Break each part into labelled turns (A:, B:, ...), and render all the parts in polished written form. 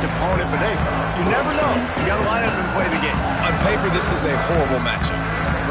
A: best opponent, but hey, you never know. You got to line up and play the game.
B: On paper, this is a horrible matchup.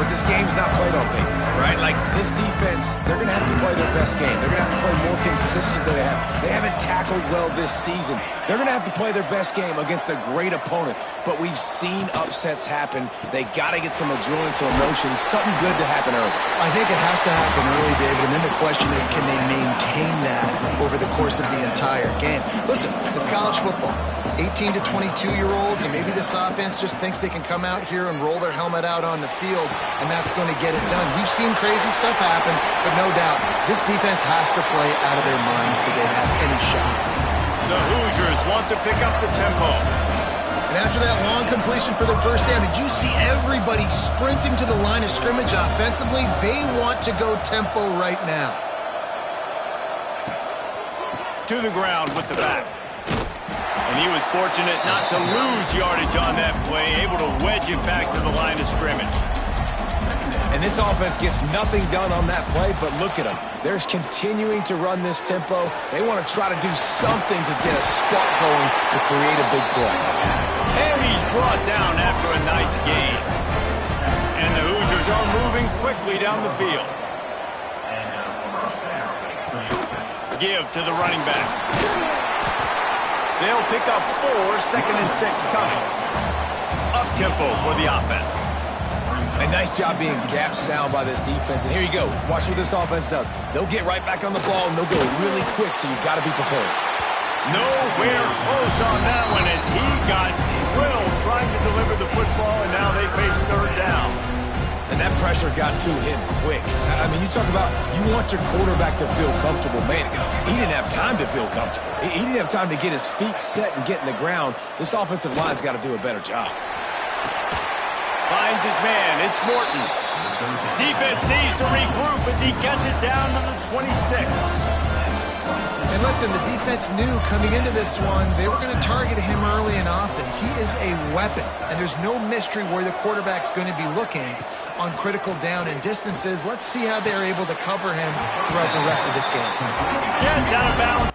B: But this game's not played on paper, right? Like, this defense, they're going to have to play their best game. They're going to have to play more consistent than they have. They haven't tackled well this season. They're going to have to play their best game against a great opponent. But we've seen upsets happen. They got to get some adrenaline, some emotion, something good to happen early.
C: I think it has to happen early, David, and then the question is, can they maintain that over the course of the entire game? Listen, it's college football. 18 to 22-year-olds, and maybe this offense just thinks they can come out here and roll their helmet out on the field, and that's going to get it done. We've seen crazy stuff happen, but no doubt, this defense has to play out of their minds today to have any shot.
A: The Hoosiers want to pick up the tempo.
C: And after that long completion for their first down, did you see everybody sprinting to the line of scrimmage offensively? They want to go tempo right now.
A: To the ground with the back. And he was fortunate not to lose yardage on that play, able to wedge it back to the line of scrimmage.
B: And this offense gets nothing done on that play, but look at them. They're continuing to run this tempo. They want to try to do something to get a spark going to create a big play.
A: And he's brought down after a nice gain. And the Hoosiers are moving quickly down the field. Give to the running back. They'll pick up 4, 2nd and 6 coming. Up-tempo for the offense.
B: A nice job being gap sound by this defense. And here you go. Watch what this offense does. They'll get right back on the ball, and they'll go really quick, so you've got to be prepared.
A: Nowhere close on that one as he got drilled trying to deliver the football, and now they face 3rd down.
B: And that pressure got to him quick. I mean, you talk about you want your quarterback to feel comfortable. Man, he didn't have time to feel comfortable. He didn't have time to get his feet set and get in the ground. This offensive line's got to do a better job.
A: Finds his man. It's Morton. Defense needs to regroup as he gets it down to the 26.
C: And listen, the defense knew coming into this one, they were going to target him early and often. He is a weapon, and there's no mystery where the quarterback's going to be looking on critical down and distances. Let's see how they're able to cover him throughout the rest of this game.
A: Gets out of bounds.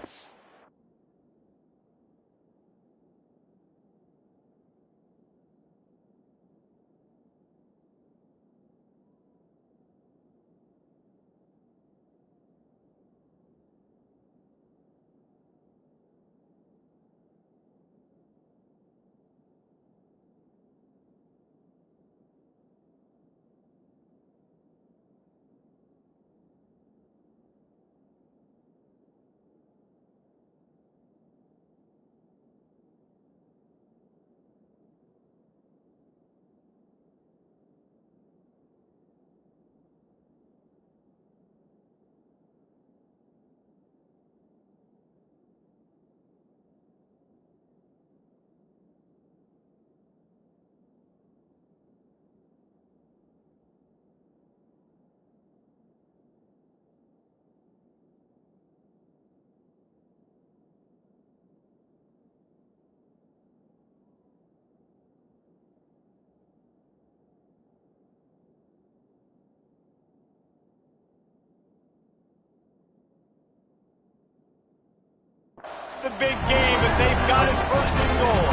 A: The big game, and they've got it 1st and goal.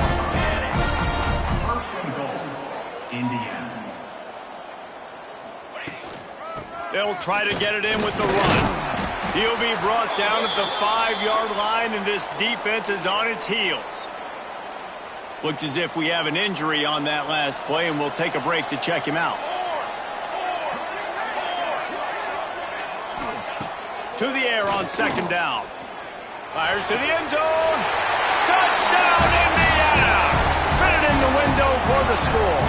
D: 1st and goal, Indiana.
A: They'll try to get it in with the run. He'll be brought down at the 5-yard line, and this defense is on its heels. Looks as if we have an injury on that last play, and we'll take a break to check him out. To the air on 2nd down. Fires to the end zone. Touchdown, Indiana! Fit it in the window for the score.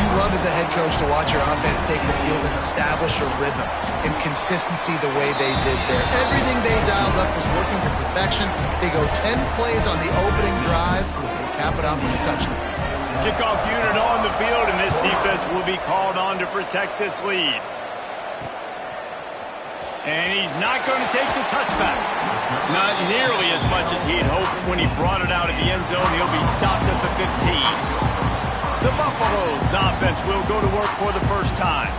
C: You love as a head coach to watch your offense take the field and establish a rhythm and consistency the way they did there. Everything they dialed up was working to perfection. They go 10 plays on the opening drive and cap it off with a touchdown.
A: Kickoff unit on the field, and this defense will be called on to protect this lead. And he's not going to take the touchback. Not nearly as much as he had hoped when he brought it out of the end zone. He'll be stopped at the 15. The Buffaloes offense will go to work for the first time.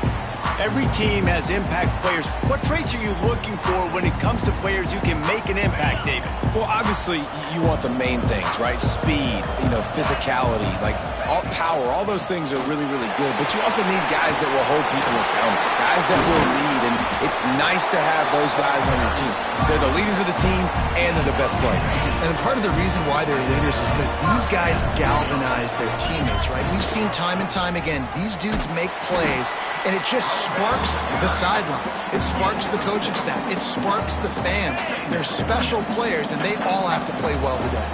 A: Every team has impact players. What traits are you looking for when it comes to players who can make an impact, David?
B: Well, obviously, you want the main things, right? Speed, physicality, all power. All those things are really, really good. But you also need guys that will hold people accountable, guys that will lead. And it's nice to have those guys on your team. They're the leaders of the team, and they're the best players.
C: And part of the reason why they're leaders is because these guys galvanize their teammates, right? We've seen time and time again, these dudes make plays, and it just sparks the sideline. It sparks the coaching staff. It sparks the fans. They're special players, and they all have to play well today.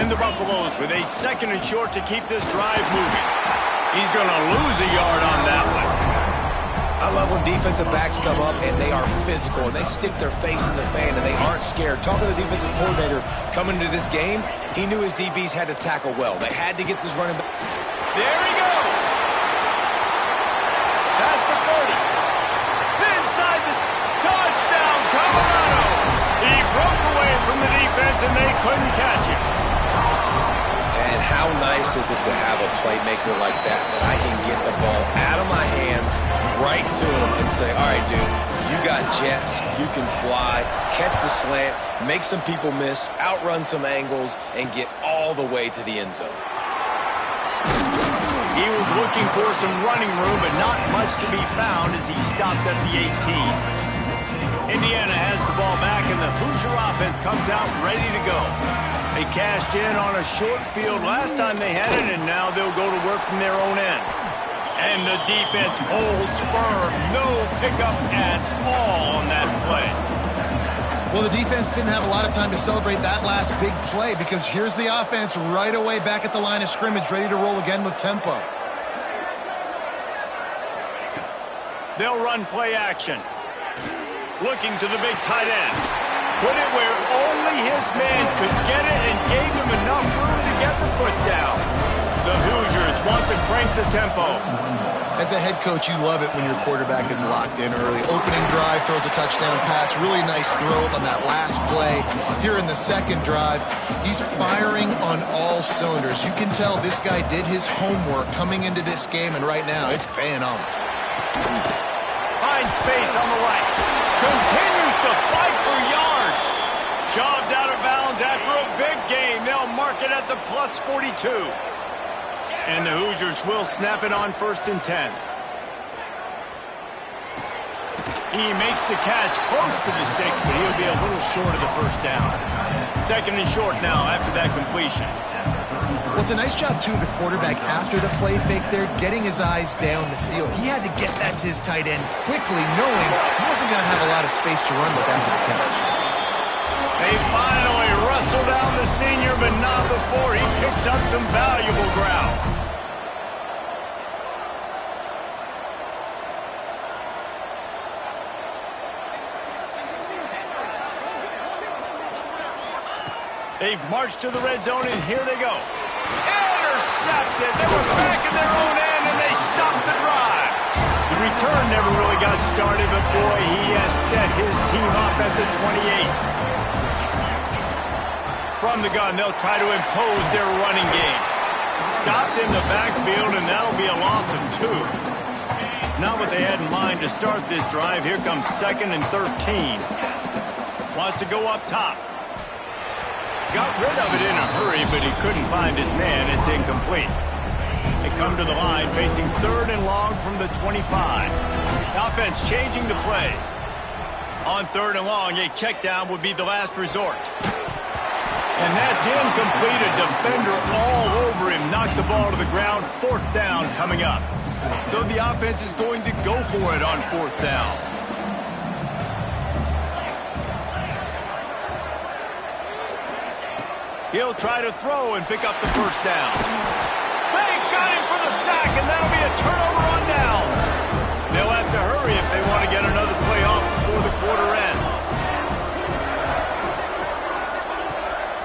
A: And the Buffaloes with a 2nd and short to keep this drive moving. He's going to lose a yard on that one.
B: I love when defensive backs come up and they are physical and they stick their face in the fan and they aren't scared. Talking to the defensive coordinator coming into this game, he knew his DBs had to tackle well. They had to get this running back.
A: There he goes. Past the 30. Inside the touchdown, Colorado. He broke away from the defense and they couldn't catch him.
B: And how nice is it to have a playmaker like that I can get the ball out of my hands right to him and say, all right, dude, you got jets, you can fly, catch the slant, make some people miss, outrun some angles, and get all the way to the end zone.
A: He was looking for some running room, but not much to be found as he stopped at the 18. Indiana has the ball back, and the Hoosier offense comes out ready to go. They cashed in on a short field last time they had it, and now they'll go to work from their own end. And the defense holds firm. No pickup at all on that play.
C: Well, the defense didn't have a lot of time to celebrate that last big play because here's the offense right away back at the line of scrimmage, ready to roll again with tempo.
A: They'll run play action. Looking to the big tight end. Put it where only his man could get it and gave him enough room to get the foot down. The Hoosiers want to crank the tempo.
C: As a head coach, you love it when your quarterback is locked in early. Opening drive, throws a touchdown pass. Really nice throw on that last play. Here in the second drive, he's firing on all cylinders. You can tell this guy did his homework coming into this game, and right now it's paying off.
A: Finds space on the right. Continues to fight for yards. Shoved out of bounds after a big gain. They'll mark it at the plus 42. And the Hoosiers will snap it on 1st and 10. He makes the catch close to the sticks, but he'll be a little short of the first down. 2nd and short now after that completion.
C: Well, it's a nice job, too, of the quarterback after the play fake there, getting his eyes down the field. He had to get that to his tight end quickly, knowing he wasn't going to have a lot of space to run with after the catch.
A: They finally wrestle down the senior, but not before he picks up some valuable ground. They've marched to the red zone, and here they go. Intercepted. They were back in their own end, and they stopped the drive. The return never really got started, but boy, he has set his team up at the 28. From the gun, they'll try to impose their running game. Stopped in the backfield, and that'll be a loss of 2. Not what they had in mind to start this drive. Here comes 2nd and 13. Wants to go up top. Got rid of it in a hurry, but he couldn't find his man. It's incomplete. They come to the line facing 3rd and long from the 25. Offense changing the play. On 3rd and long, a check down would be the last resort. And that's incomplete. A defender all over him. Knocked the ball to the ground. 4th down coming up. So the offense is going to go for it on 4th down. He'll try to throw and pick up the 1st down. They got him for the sack, and that'll be a turnover on downs. They'll have to hurry if they want to get another play off before the quarter ends.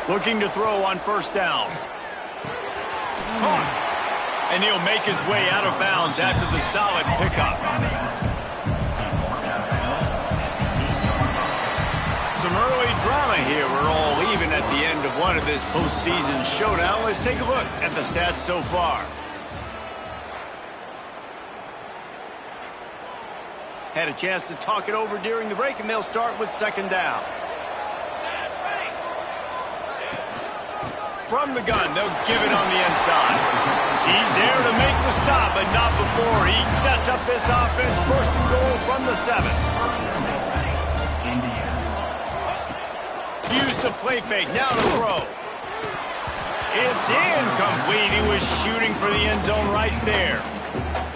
A: Looking to throw on 1st down. Caught. And he'll make his way out of bounds after the solid pickup. Some early drama here. We're all even at the end of one of this postseason showdown. Let's take a look at the stats so far. Had a chance to talk it over during the break, and they'll start with second down. From the gun, they'll give it on the inside. He's there to make the stop, but not before. He sets up this offense, first and goal from the 7. Use the play fake, now to throw. It's incomplete. He was shooting for the end zone right there.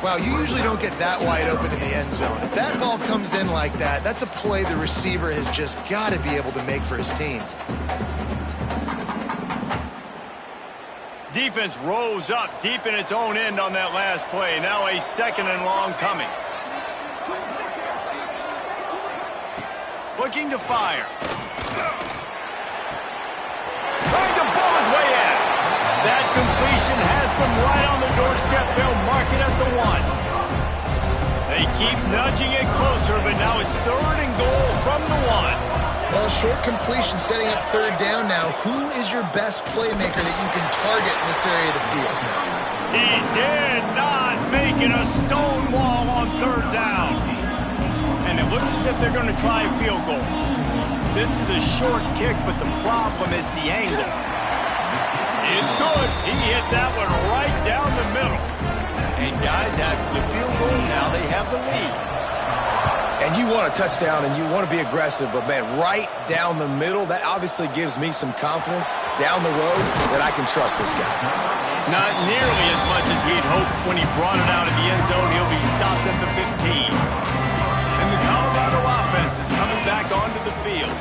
C: Wow, you usually don't get that wide open in the end zone. If that ball comes in like that, that's a play the receiver has just got to be able to make for his team.
A: Defense rose up deep in its own end on that last play. Now a second and long coming. Looking to fire. Trying to blow his way in. That completion has them right on the doorstep. They'll mark it at the 1. They keep nudging it closer, but now it's third and goal from the 1.
C: Well, short completion setting up third down now. Who is your best playmaker that you can target in this area of the field?
A: He did not make it a stone wall on third down. And it looks as if they're going to try a field goal. This is a short kick, but the problem is the angle. It's good. He hit that one right down the middle. And guys, after the field goal, now they have the lead.
B: And you want a touchdown and you want to be aggressive, but man, right down the middle, that obviously gives me some confidence down the road that I can trust this guy.
A: Not nearly as much as he'd hoped when he brought it out of the end zone. He'll be stopped at the 15. And the Colorado offense is coming back onto the field.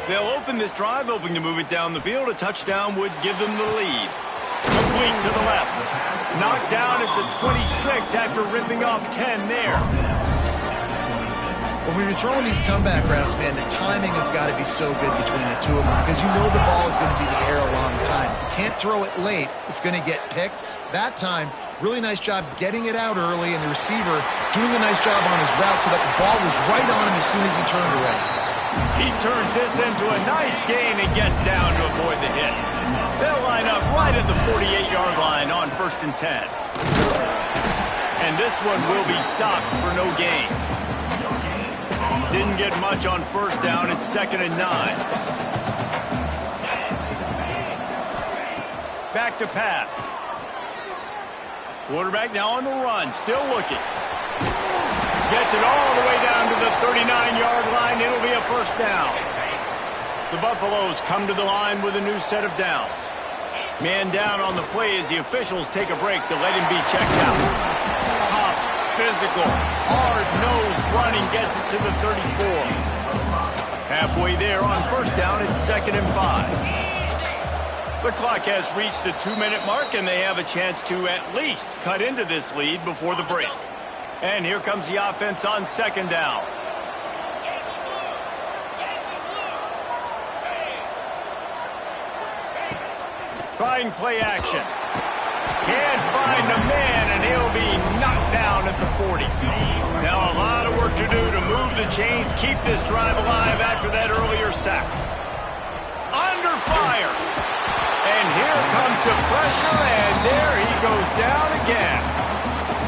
A: They'll open this drive, hoping to move it down the field. A touchdown would give them the lead. Complete to the left. Knocked down at the 26 after ripping off 10 there.
C: When you're throwing these comeback routes, man, the timing has got to be so good between the two of them because you know the ball is going to be in the air a long time. You can't throw it late. It's going to get picked. That time, really nice job getting it out early, and the receiver doing a nice job on his route so that the ball was right on him as soon as he turned away.
A: He turns this into a nice gain and gets down to avoid the hit. They'll line up right at the 48-yard line on 1st and 10. And this one will be stopped for no gain. Didn't get much on first down. It's 2nd and 9. Back to pass. Quarterback now on the run. Still looking. Gets it all the way down to the 39-yard line. It'll be a first down. The Buffaloes come to the line with a new set of downs. Man down on the play as the officials take a break to let him be checked out. Tough, physical, hard-nosed running gets it to the 34. Halfway there on first down, it's 2nd and 5. The clock has reached the 2-minute mark, and they have a chance to at least cut into this lead before the break. And here comes the offense on 2nd down. Trying play action. Can't find a man, and he'll be knocked down at the 40. Now a lot of work to do to move the chains, keep this drive alive after that earlier sack. Under fire. And here comes the pressure, and there he goes down again.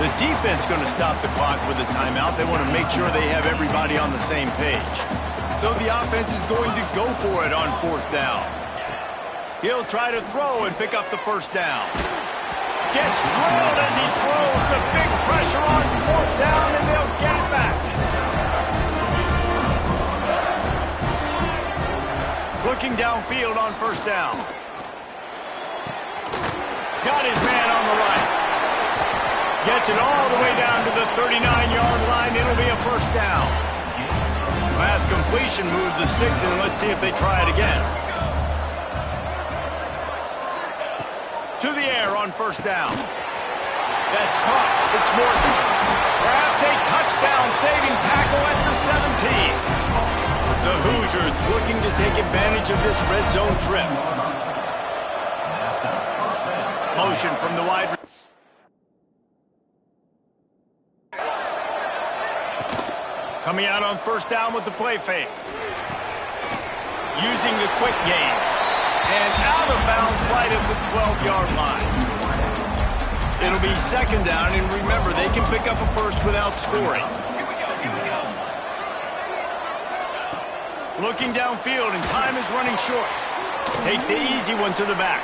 A: The defense going to stop the clock with a timeout. They want to make sure they have everybody on the same page. So the offense is going to go for it on 4th down. He'll try to throw and pick up the first down. Gets drilled as he throws. The big pressure on 4th down, and they'll get it back. Looking downfield on 1st down. Got his man on the right. Gets it all the way down to the 39-yard line. It'll be a first down. Last completion moved the sticks in. Let's see if they try it again. To the air on 1st down. That's caught. It's Morton. Perhaps a touchdown-saving tackle at the 17. The Hoosiers looking to take advantage of this red zone trip. Motion from the wide receiver. Coming out on 1st down with the play fake. Using the quick game. And out of bounds right at the 12-yard line. It'll be 2nd down, and remember, they can pick up a first without scoring. Looking downfield, and time is running short. Takes the easy one to the back.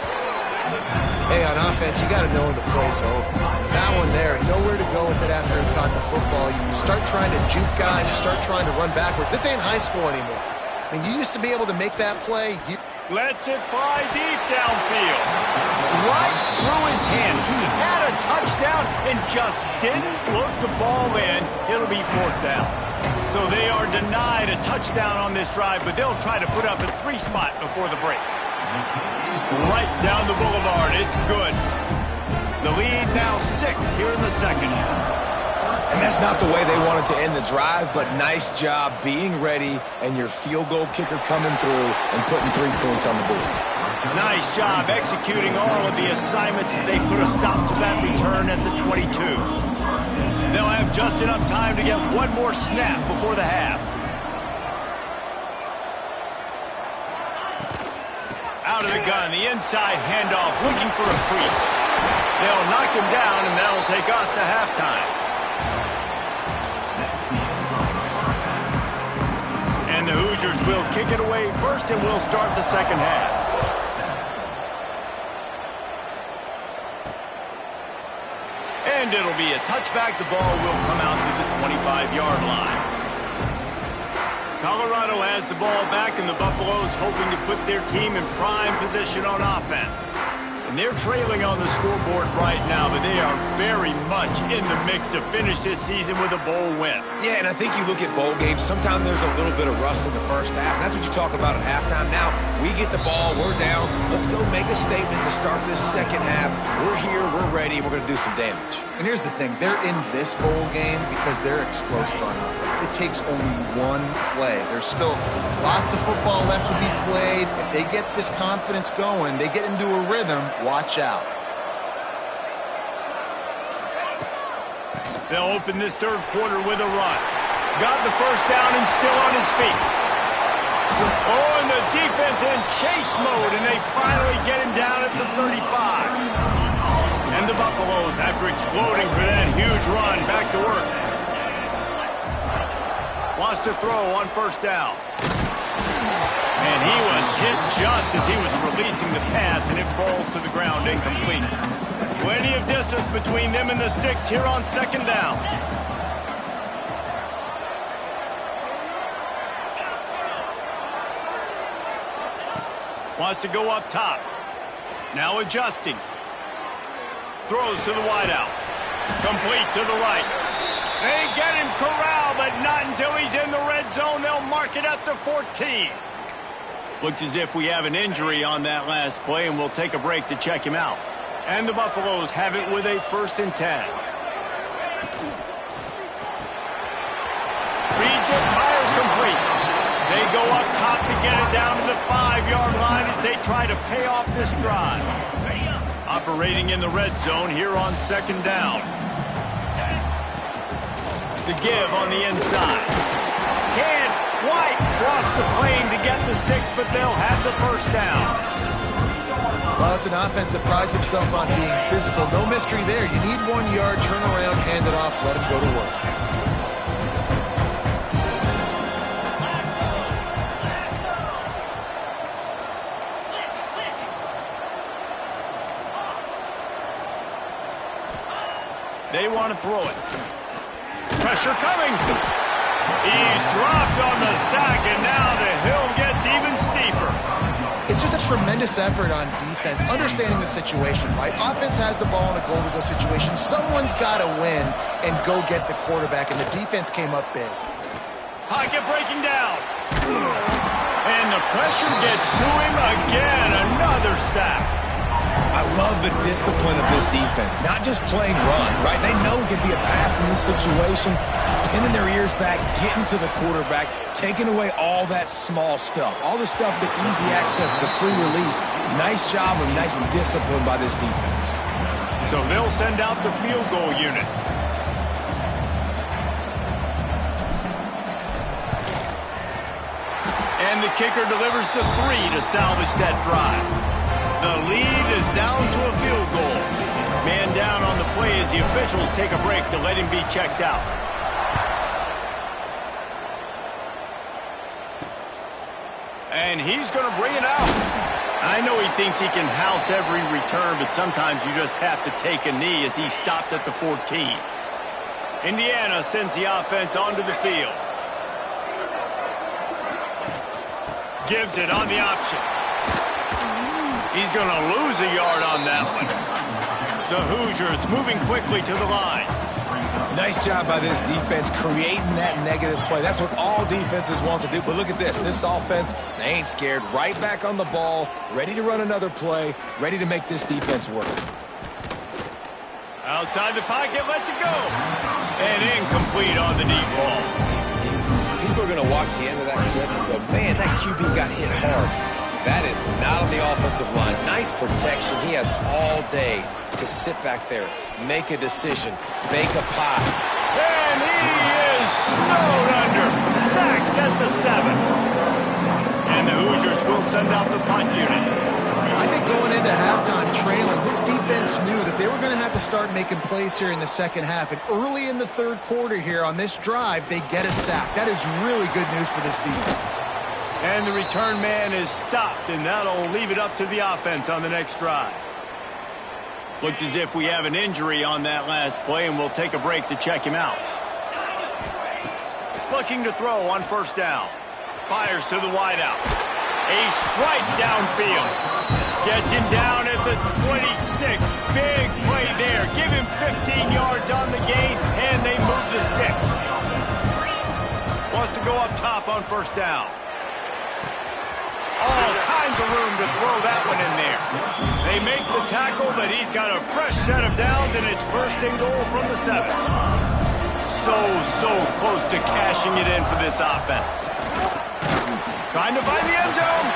C: Hey, on offense, you got to know when the play's over. That one there, nowhere to go with it after he caught the football. You start trying to juke guys, you start trying to run backward. This ain't high school anymore. I mean, you used to be able to make that play.
A: Lets it fly deep downfield. Right through his hands. He had a touchdown and just didn't look the ball in. It'll be 4th down. So they are denied a touchdown on this drive, but they'll try to put up a 3 spot before the break. Right down the boulevard. It's good. The lead now 6 here in the second.
B: And that's not the way they wanted to end the drive, but nice job being ready and your field goal kicker coming through and putting 3 points on the board.
A: Nice job executing all of the assignments as they put a stop to that return at the 22. They'll have just enough time to get one more snap before the half. Out of the gun, the inside handoff, looking for a crease. They'll knock him down, and that'll take us to halftime. And the Hoosiers will kick it away first, and we'll start the second half. And it'll be a touchback. The ball will come out to the 25-yard line. Colorado has the ball back, and the Buffaloes hoping to put their team in prime position on offense. And they're trailing on the scoreboard right now, but they are very much in the mix to finish this season with a bowl win.
B: Yeah, and I think you look at bowl games, sometimes there's a little bit of rust in the first half, and that's what you talk about at halftime. Now, we get the ball, we're down, let's go make a statement to start this second half. We're here, we're ready, we're going to do some damage.
C: And here's the thing, they're in this bowl game because they're explosive on offense. It takes only one play. There's still lots of football left to be played. If they get this confidence going, they get into a rhythm, watch out.
A: They'll open this third quarter with a run. Got the first down and still on his feet. Oh, and the defense in chase mode, and they finally get him down at the 35. And the Buffaloes, after exploding for that huge run, back to work. Wants to throw on first down. And he was hit just as he was releasing the pass, and it falls to the ground incomplete. Plenty of distance between them and the sticks here on second down. Wants to go up top. Now adjusting. Throws to the wideout. Complete to the right. They get him corralled, but not until he's in the red zone. They'll mark it at the 14. Looks as if we have an injury on that last play, and we'll take a break to check him out. And the Buffaloes have it with a 1st and 10. Reads it, fires complete. They go up top to get it down to the 5-yard line as they try to pay off this drive. Operating in the red zone here on second down. The give on the inside. Can't quite cross the plane to get the 6, but they'll have the first down.
C: Well, it's an offense that prides itself on being physical. No mystery there. You need 1 yard, turn around, hand it off, let him go to work.
A: They want to throw it. Pressure coming. He's dropped on the sack, and now the hill gets even steeper.
C: It's just a tremendous effort on defense, understanding the situation, right? Offense has the ball in a goal-to-go situation. Someone's got to win and go get the quarterback, and the defense came up big.
A: Pocket breaking down. And the pressure gets to him again. Another sack.
B: I love the discipline of this defense. Not just playing run, right? They know it could be a pass in this situation. Pinning their ears back, getting to the quarterback, taking away all that small stuff. All the stuff, the easy access, the free release. Nice job and nice discipline by this defense.
A: So they'll send out the field goal unit. And the kicker delivers the 3 to salvage that drive. The lead is down to a field goal. Man down on the play as the officials take a break to let him be checked out. And he's going to bring it out. I know he thinks he can house every return, but sometimes you just have to take a knee as he stopped at the 14. Indiana sends the offense onto the field. Gives it on the option. He's going to lose a yard on that one. The Hoosiers moving quickly to the line.
B: Nice job by this defense creating that negative play. That's what all defenses want to do. But look at this. This offense, they ain't scared. Right back on the ball, ready to run another play, ready to make this defense work.
A: Outside the pocket, lets it go. And incomplete on the deep ball.
B: People are going to watch the end of that clip and go, man, that QB got hit hard. That is not on the offensive line. Nice protection. He has all day to sit back there, make a decision, make a pot.
A: And he is snowed under. Sacked at the 7. And the Hoosiers will send out the punt unit.
C: I think going into halftime trailing, this defense knew that they were going to have to start making plays here in the second half. And early in the third quarter here on this drive, they get a sack. That is really good news for this defense.
A: And the return man is stopped, and that'll leave it up to the offense on the next drive. Looks as if we have an injury on that last play, and we'll take a break to check him out. Looking to throw on first down. Fires to the wideout. A strike downfield. Gets him down at the 26. Big play there. Give him 15 yards on the gain, and they move the sticks. Wants to go up top on first down. All kinds of room to throw that one in there. They make the tackle, but he's got a fresh set of downs, and it's first and goal from the 7. So close to cashing it in for this offense. Trying to find the end zone.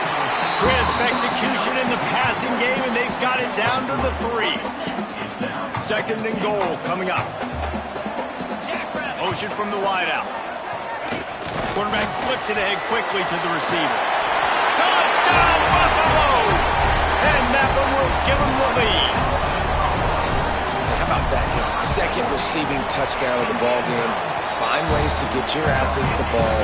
A: Crisp execution in the passing game, and they've got it down to the 3. Second and goal coming up. Motion from the wideout. Quarterback flips it ahead quickly to the receiver. Touchdown, Buffaloes! And that one will give them the lead.
B: How about that? His second receiving touchdown of the ball game. Find ways to get your athletes the ball.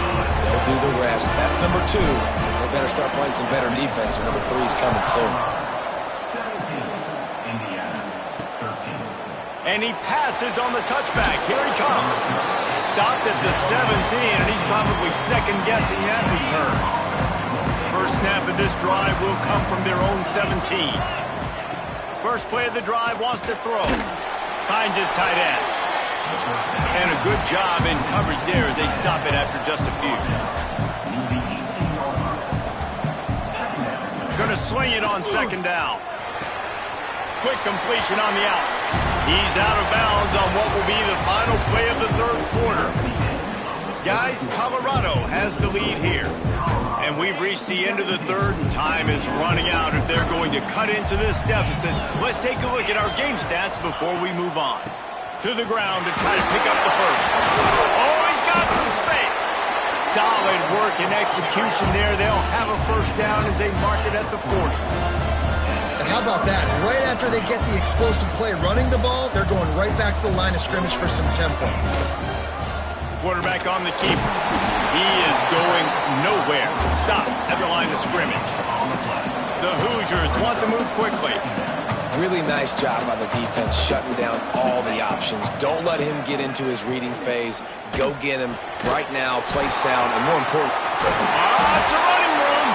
B: They'll do the rest. That's number 2. They better start playing some better defense, or number 3 is coming soon.
D: 17, Indiana, 13.
A: And he passes on the touchback. Here he comes. Stopped at the 17, and he's probably second-guessing that return. First snap of this drive will come from their own 17. First play of the drive, wants to throw. Finds his tight end. And a good job in coverage there as they stop it after just a few. Going to swing it on second down. Quick completion on the out. He's out of bounds on what will be the final play of the third quarter. Guys, Colorado has the lead here. And we've reached the end of the third, and time is running out if they're going to cut into this deficit. Let's take a look at our game stats before we move on. To the ground to try to pick up the first. Oh, he's got some space. Solid work and execution there. They'll have a first down as they mark it at the 40.
C: And how about that? Right after they get the explosive play running the ball, they're going right back to the line of scrimmage for some tempo.
A: Quarterback on the keeper. He is going nowhere. Stop at the line of scrimmage. The Hoosiers want to move quickly.
B: Really nice job by the defense shutting down all the options. Don't let him get into his reading phase. Go get him right now, play sound, and more important.
A: It's a running room.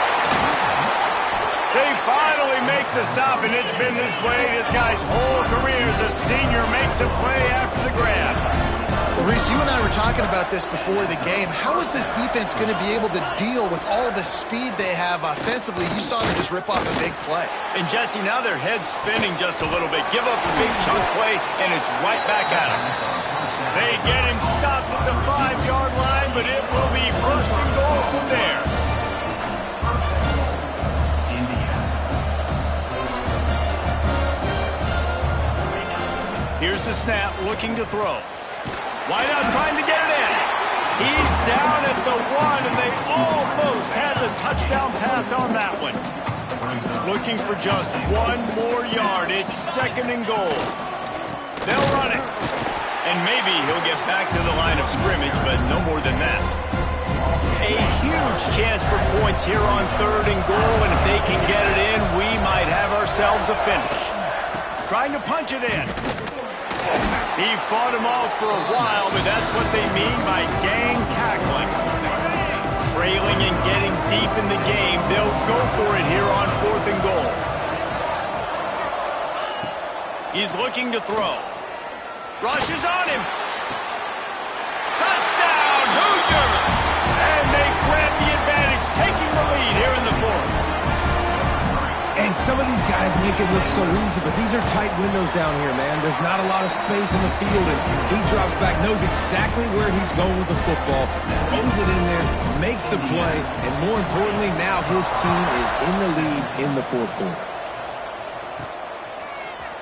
A: They finally make the stop, and it's been this way this guy's whole career as a senior makes a play after the grab.
C: Well, Reese, you and I were talking about this before the game. How is this defense going to be able to deal with all the speed they have offensively? You saw them just rip off a big play.
A: And, Jesse, now their head's spinning just a little bit. Give up a big chunk play, and it's right back at them. They get him stopped at the 5-yard line, but it will be first and goal from there. Here's the snap, looking to throw. Wideout trying to get it in. He's down at the 1, and they almost had the touchdown pass on that one. Looking for just 1 more yard. It's second and goal. They'll run it. And maybe he'll get back to the line of scrimmage, but no more than that. A huge chance for points here on 3rd and goal, and if they can get it in, we might have ourselves a finish. Trying to punch it in. He fought him off for a while, but that's what they mean by gang tackling. Trailing and getting deep in the game, they'll go for it here on 4th and goal. He's looking to throw. Rushes on him. Touchdown, Hoosiers! And they grab the advantage, taking the lead here in the 4th.
B: And some of these guys make it look so easy, but these are tight windows down here, man. There's not a lot of space in the field, and he drops back, knows exactly where he's going with the football, throws it in there, makes the play, and more importantly, now his team is in the lead in the 4th quarter.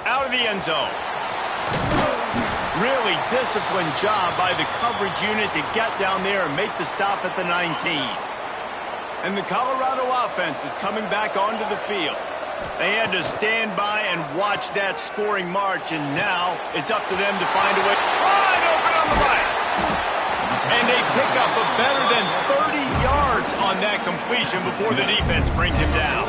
A: Out of the end zone. Really disciplined job by the coverage unit to get down there and make the stop at the 19. And the Colorado offense is coming back onto the field. They had to stand by and watch that scoring march, and now it's up to them to find a way. Wide open on the right. And they pick up a better than 30 yards on that completion before the defense brings him down.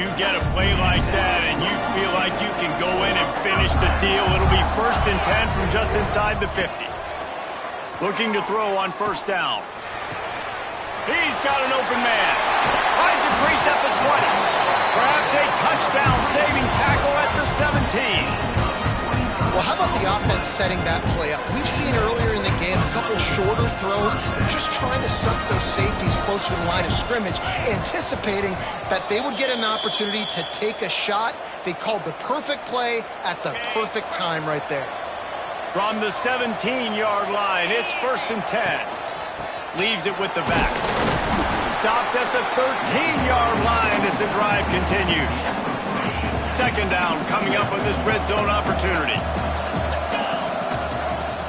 A: You get a play like that and you feel like you can go in and finish the deal. It'll be 1st and 10 from just inside the 50. Looking to throw on 1st down. He's got an open man. Finds a crease at the 20. Grabs a touchdown-saving tackle at the 17.
C: Well, how about the offense setting that play up? We've seen earlier in the game a couple shorter throws. They're just trying to suck those safeties closer to the line of scrimmage, anticipating that they would get an opportunity to take a shot. They called the perfect play at the perfect time right there.
A: From the 17-yard line, it's 1st and 10. Leaves it with the back. Stopped at the 13-yard line as the drive continues. 2nd down coming up on this red zone opportunity.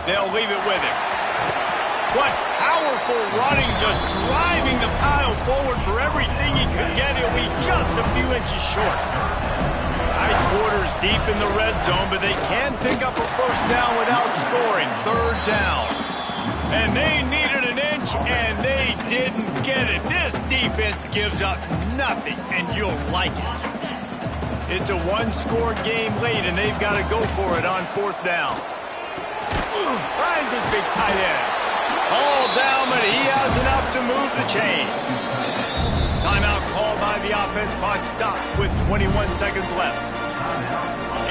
A: They'll leave it with him. What powerful running, just driving the pile forward for everything he could get. He'll be just a few inches short. Tight quarters deep in the red zone, but they can pick up a 1st down without scoring. 3rd down. And they needed an inch, and they didn't get it. This defense gives up nothing, and you'll like it. It's a 1-score game late, and they've got to go for it on 4th down. Finds his big tight end. All down, but he has enough to move the chains. Timeout called by the offense. Clock stopped with 21 seconds left.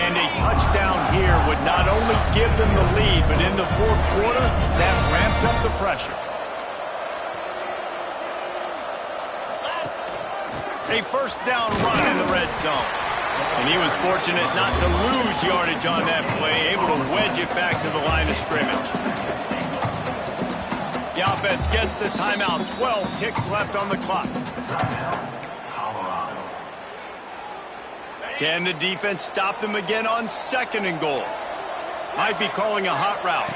A: And a touchdown here would not only give them the lead, but in the 4th quarter, that ramps up the pressure. A 1st down run in the red zone. And he was fortunate not to lose yardage on that play, able to wedge it back to the line of scrimmage. The offense gets the timeout. 12 ticks left on the clock. Can the defense stop them again on 2nd and goal? Might be calling a hot route.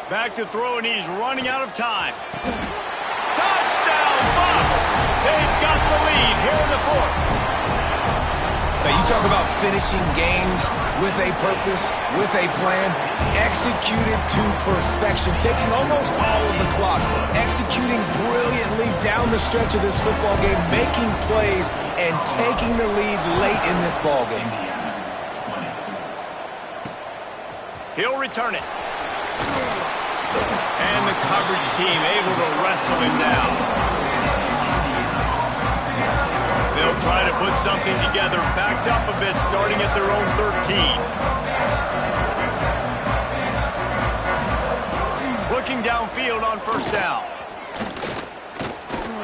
A: Back to throw, and he's running out of time. Touchdown, Bucks! They've got the lead here in the 4th.
B: Now, you talk about finishing games with a purpose, with a plan, executed to perfection, taking almost all of the clock, executing brilliantly down the stretch of this football game, making plays, and taking the lead late in this ball game.
A: He'll return it. And the coverage team able to wrestle him down. They'll try to put something together, backed up a bit, starting at their own 13. Looking downfield on 1st down.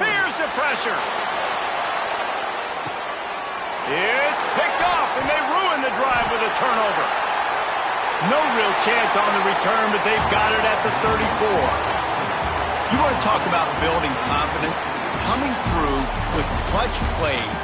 A: Here's the pressure. It's picked off, and they ruin the drive with a turnover. No real chance on the return, but they've got it at the 34. You want to talk about building confidence? Coming through with clutch plays.